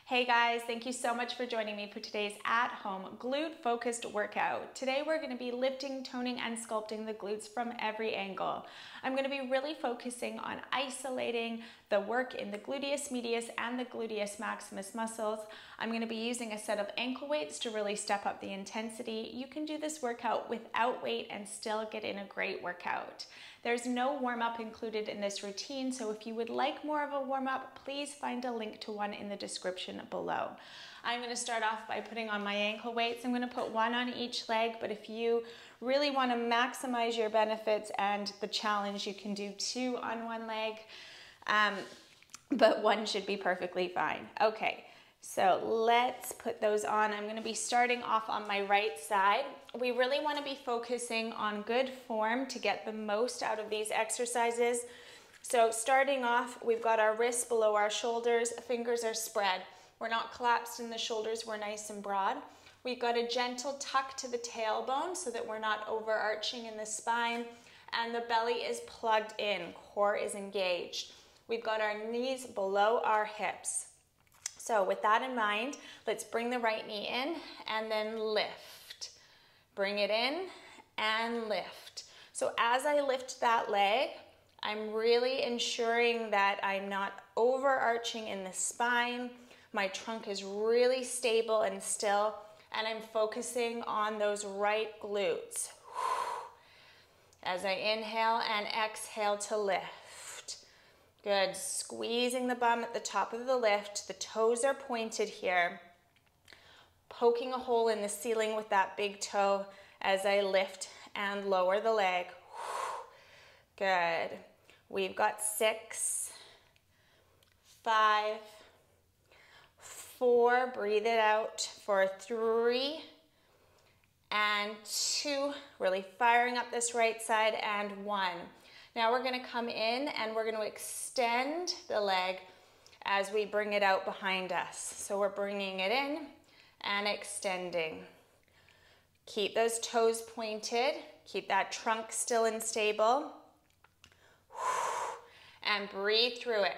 Hey guys, thank you so much for joining me for today's at-home glute-focused workout. Today we're going to be lifting, toning, and sculpting the glutes from every angle. I'm going to be really focusing on isolating the work in the gluteus medius and the gluteus maximus muscles. I'm going to be using a set of ankle weights to really step up the intensity. You can do this workout without weight and still get in a great workout. There's no warm-up included in this routine, so if you would like more of a warm-up, please find a link to one in the description below. I'm going to start off by putting on my ankle weights. I'm going to put one on each leg, but if you really want to maximize your benefits and the challenge, you can do two on one leg, but one should be perfectly fine. Okay. So let's put those on. I'm going to be starting off on my right side. We really want to be focusing on good form to get the most out of these exercises. So starting off, we've got our wrists below our shoulders, fingers are spread. We're not collapsed in the shoulders, we're nice and broad. We've got a gentle tuck to the tailbone so that we're not overarching in the spine, and the belly is plugged in, core is engaged. We've got our knees below our hips. So with that in mind, let's bring the right knee in and then lift. Bring it in and lift. So as I lift that leg, I'm really ensuring that I'm not overarching in the spine. My trunk is really stable and still, and I'm focusing on those right glutes. As I inhale and exhale to lift. Good, squeezing the bum at the top of the lift. The toes are pointed here. Poking a hole in the ceiling with that big toe as I lift and lower the leg. Good. We've got 6, 5, 4, breathe it out for 3, and 2, really firing up this right side, and 1. Now we're going to come in and we're going to extend the leg as we bring it out behind us. So we're bringing it in and extending. Keep those toes pointed. Keep that trunk still and stable. And breathe through it.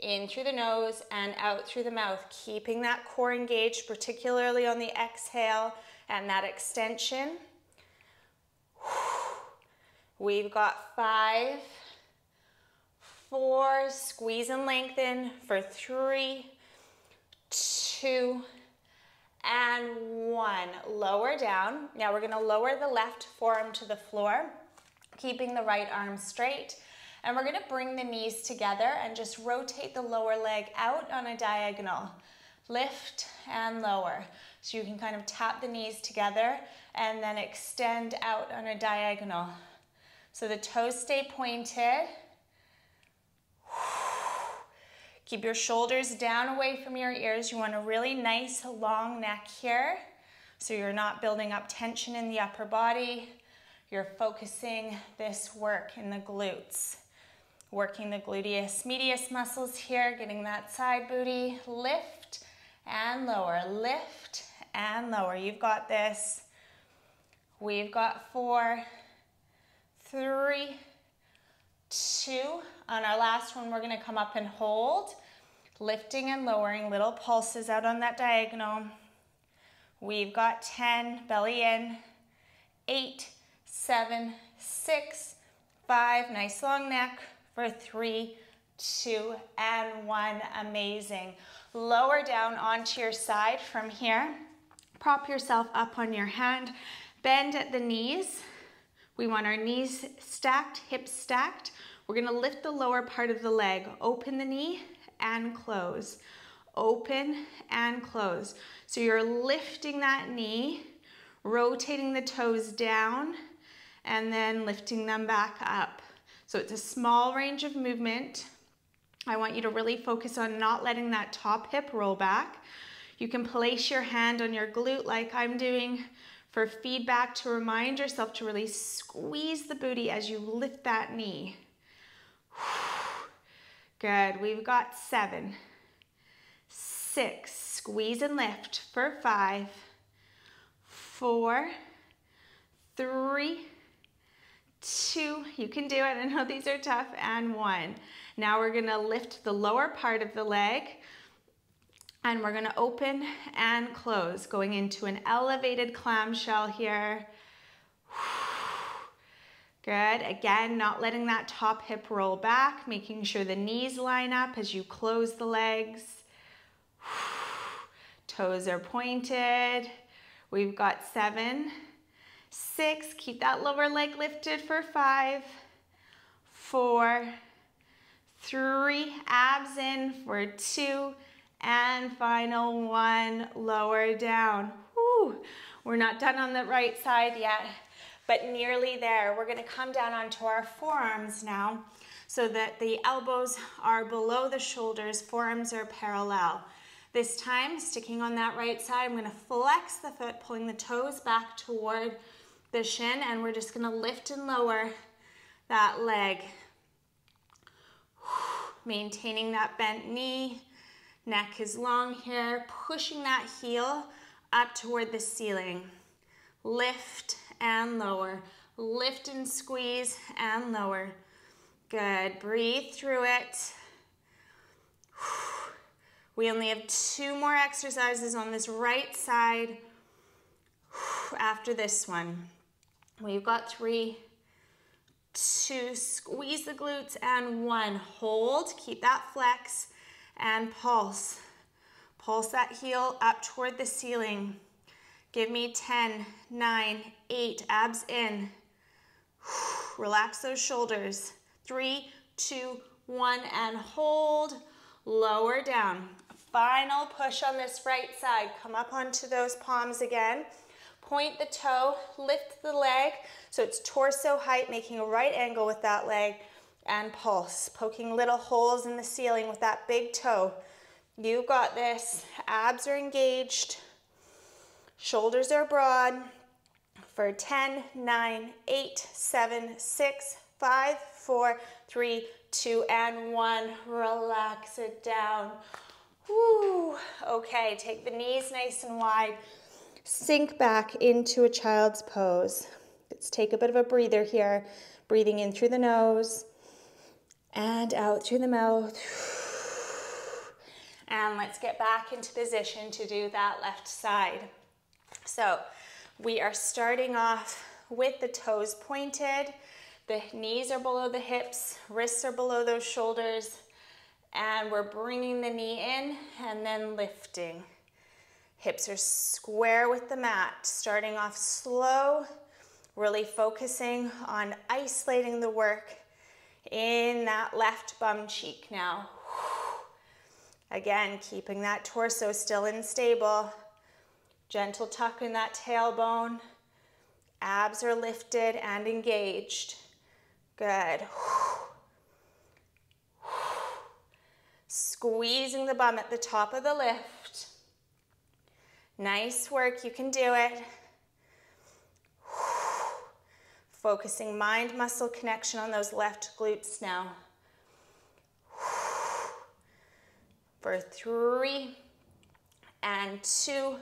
In through the nose and out through the mouth. Keeping that core engaged, particularly on the exhale and that extension. We've got 5, 4, squeeze and lengthen for 3, 2, and 1. Lower down. Now we're going to lower the left forearm to the floor, keeping the right arm straight. And we're going to bring the knees together and just rotate the lower leg out on a diagonal. Lift and lower. So you can kind of tap the knees together and then extend out on a diagonal. So the toes stay pointed. Keep your shoulders down away from your ears. You want a really nice long neck here. So you're not building up tension in the upper body. You're focusing this work in the glutes. Working the gluteus medius muscles here, getting that side booty. Lift and lower, lift and lower. You've got this. We've got 4, 3, 2. On our last one, we're going to come up and hold, lifting and lowering, little pulses out on that diagonal. We've got 10, belly in, 8, 7, 6, 5, nice long neck for 3, 2, and 1. Amazing. Lower down onto your side from here. Prop yourself up on your hand. Bend at the knees. We want our knees stacked, hips stacked. We're going to lift the lower part of the leg. Open the knee and close. Open and close. So you're lifting that knee, rotating the toes down, and then lifting them back up. So it's a small range of movement. I want you to really focus on not letting that top hip roll back. You can place your hand on your glute like I'm doing for feedback, to remind yourself to really squeeze the booty as you lift that knee. Good. We've got 7, 6, squeeze and lift for 5, 4, 3, 2, you can do it. I know these are tough, and 1. Now we're going to lift the lower part of the leg, And we're gonna open and close, going into an elevated clamshell here. Good, again, not letting that top hip roll back, making sure the knees line up as you close the legs. Toes are pointed. We've got 7, 6, keep that lower leg lifted for 5, 4, 3, abs in for 2, and final 1, lower down. Woo. We're not done on the right side yet, but nearly there. We're gonna come down onto our forearms now so that the elbows are below the shoulders, forearms are parallel. This time, sticking on that right side, I'm gonna flex the foot, pulling the toes back toward the shin, and we're just gonna lift and lower that leg. Maintaining that bent knee, neck is long here, pushing that heel up toward the ceiling. Lift and lower, lift and squeeze and lower. Good, breathe through it. We only have 2 more exercises on this right side after this one. We've got 3, 2, squeeze the glutes, and 1, hold, keep that flex, and pulse. Pulse that heel up toward the ceiling. Give me 10, 9, 8, abs in. Relax those shoulders. 3, 2, 1, and hold. Lower down. Final push on this right side. Come up onto those palms again. Point the toe, lift the leg so it's torso height, making a right angle with that leg, and pulse, poking little holes in the ceiling with that big toe. You got this. Abs are engaged. Shoulders are broad. For 10, 9, 8, 7, 6, 5, 4, 3, 2, and 1. Relax it down. Woo. Okay, take the knees nice and wide. Sink back into a child's pose. Let's take a bit of a breather here. Breathing in through the nose and out through the mouth. And let's get back into position to do that left side. So we are starting off with the toes pointed. The knees are below the hips, wrists are below those shoulders, and we're bringing the knee in and then lifting. Hips are square with the mat, starting off slow, really focusing on isolating the work in that left bum cheek now. Again, keeping that torso still and stable. Gentle tuck in that tailbone. Abs are lifted and engaged. Good. Squeezing the bum at the top of the lift. Nice work, you can do it. Focusing mind-muscle connection on those left glutes now. For 3, and 2,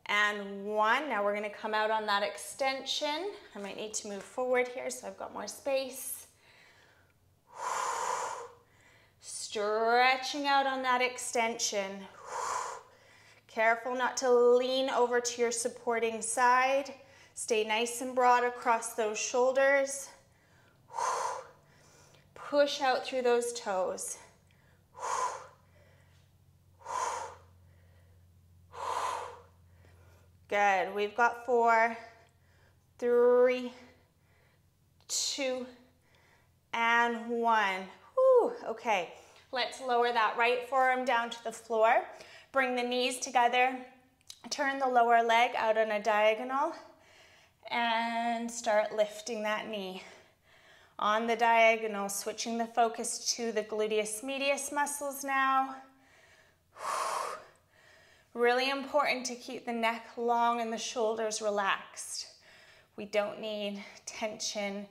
and 1. Now we're gonna come out on that extension. I might need to move forward here so I've got more space. Stretching out on that extension. Careful not to lean over to your supporting side. Stay nice and broad across those shoulders. Push out through those toes. Good. We've got 4, 3, 2, and 1. Whew. Okay, let's lower that right forearm down to the floor. Bring the knees together. Turn the lower leg out on a diagonal and start lifting that knee. On the diagonal, switching the focus to the gluteus medius muscles now. Really important to keep the neck long and the shoulders relaxed. We don't need tension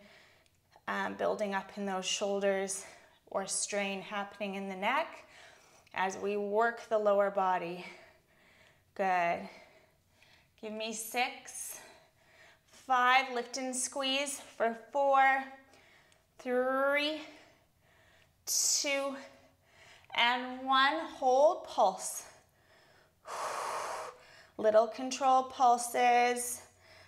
building up in those shoulders or strain happening in the neck as we work the lower body. Good. Give me 6, 5, lift and squeeze for 4, 3, 2, and 1. Hold, pulse. Little control pulses.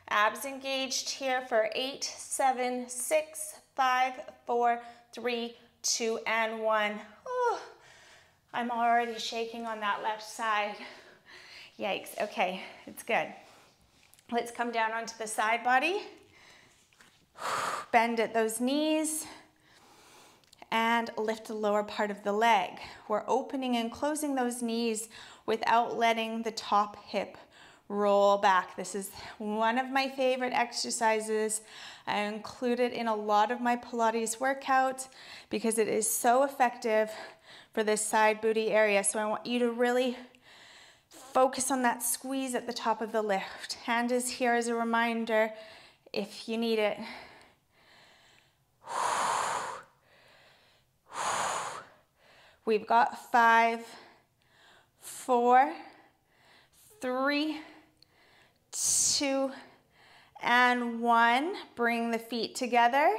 Abs engaged here for 8, 7, 6, 5, 4, 3, 2, and 1. Oh, I'm already shaking on that left side. Yikes. Okay, it's good. Let's come down onto the side body. Bend at those knees and lift the lower part of the leg. We're opening and closing those knees without letting the top hip roll back. This is one of my favorite exercises. I include it in a lot of my Pilates workouts because it is so effective for this side booty area. So I want you to really focus on that squeeze at the top of the lift. Hand is here as a reminder if you need it. We've got 5, 4, 3, 2, and 1. Bring the feet together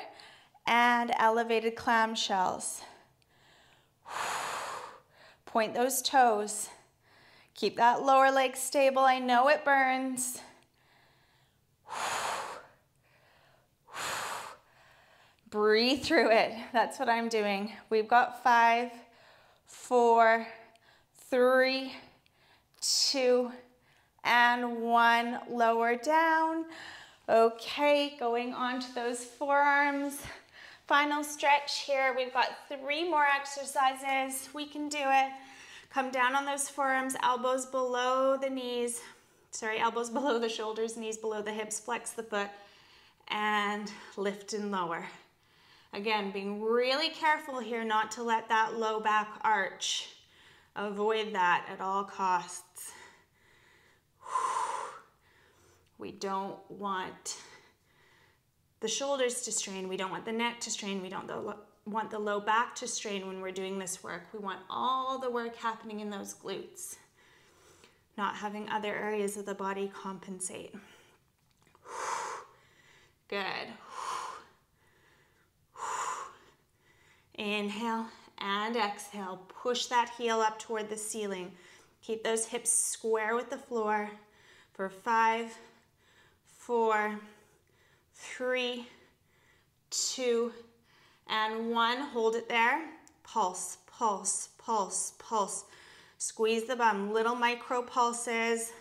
and elevated clamshells. Point those toes. Keep that lower leg stable. I know it burns. Breathe through it. That's what I'm doing. We've got 5, 4, 3, 2, and 1. Lower down. Okay, going on to those forearms. Final stretch here. We've got 3 more exercises. We can do it. Come down on those forearms, elbows below the knees. Sorry, elbows below the shoulders, knees below the hips. Flex the foot and lift and lower. Again, being really careful here not to let that low back arch. Avoid that at all costs. We don't want the shoulders to strain. We don't want the neck to strain. We don't want the low back to strain when we're doing this work. We want all the work happening in those glutes, not having other areas of the body compensate. Good. Inhale and exhale. Push that heel up toward the ceiling. Keep those hips square with the floor for 5, 4, 3, 2, and 1. Hold it there. Pulse, pulse, pulse, pulse. Squeeze the bum. Little micro pulses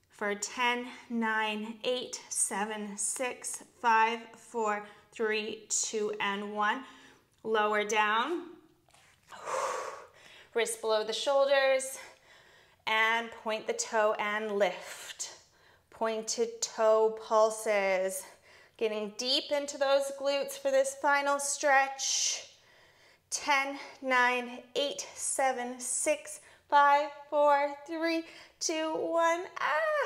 for 10, 9, 8, 7, 6, 5, 4, 3, 2, and 1. Lower down. Wrist below the shoulders. And point the toe and lift. Pointed toe pulses. Getting deep into those glutes for this final stretch. 10, 9, 8, 7, 6, 5, 4, 3, 2, 1.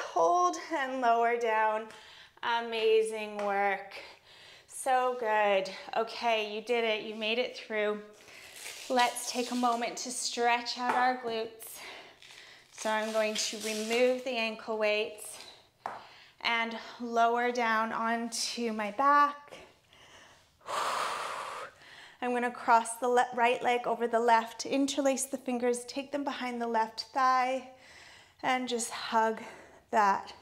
Hold and lower down. Amazing work. So good. Okay, you did it. You made it through. Let's take a moment to stretch out our glutes. So I'm going to remove the ankle weights and lower down onto my back. I'm going to cross the right leg over the left, interlace the fingers, take them behind the left thigh, and just hug that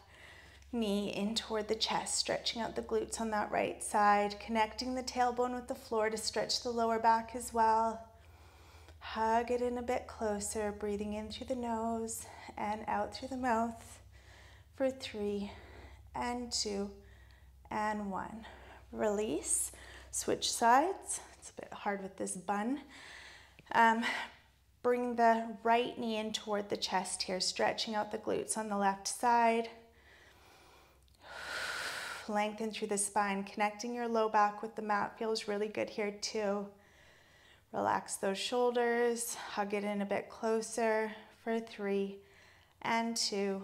knee in toward the chest, stretching out the glutes on that right side, connecting the tailbone with the floor to stretch the lower back as well. Hug it in a bit closer, breathing in through the nose and out through the mouth for 3, and 2, and 1. Release, switch sides. It's a bit hard with this bun. Bring the right knee in toward the chest here, stretching out the glutes on the left side. Lengthen through the spine, connecting your low back with the mat feels really good here too. Relax those shoulders, hug it in a bit closer for 3, and 2,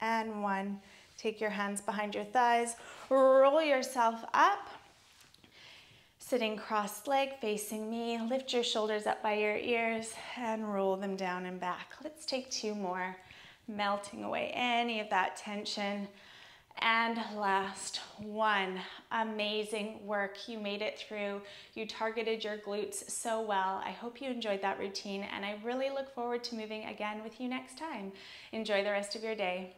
and 1. Take your hands behind your thighs, roll yourself up. Sitting cross-legged, facing me, lift your shoulders up by your ears and roll them down and back. Let's take 2 more, melting away any of that tension. And last one. Amazing work. You made it through. You targeted your glutes so well. I hope you enjoyed that routine, and I really look forward to moving again with you next time. Enjoy the rest of your day.